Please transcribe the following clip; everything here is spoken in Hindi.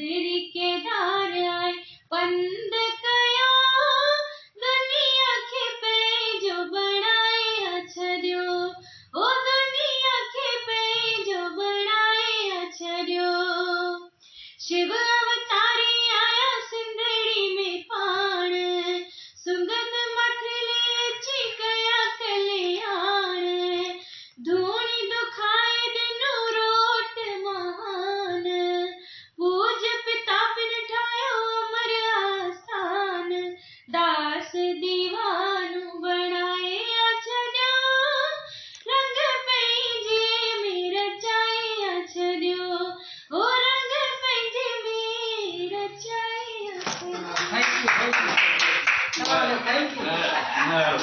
बदरी के धार आए पंद कयो दुनिया के पे जो बनाए अछरियो ओ दुनिया के पे जो बनाए अछरियो शिव अवतारी आया सिंधड़ी में पाण सुगंध मथले चिकया कल्याण धूनी दुखाए दिनो रोट महान पूज पिता बिन ठायो अमर आस्थान दास दीवानु बनाए अछरियो रंग पैंजे में रचाए अछरियो ओ रंग पैंजे में रचाए अछरियो। Thank you.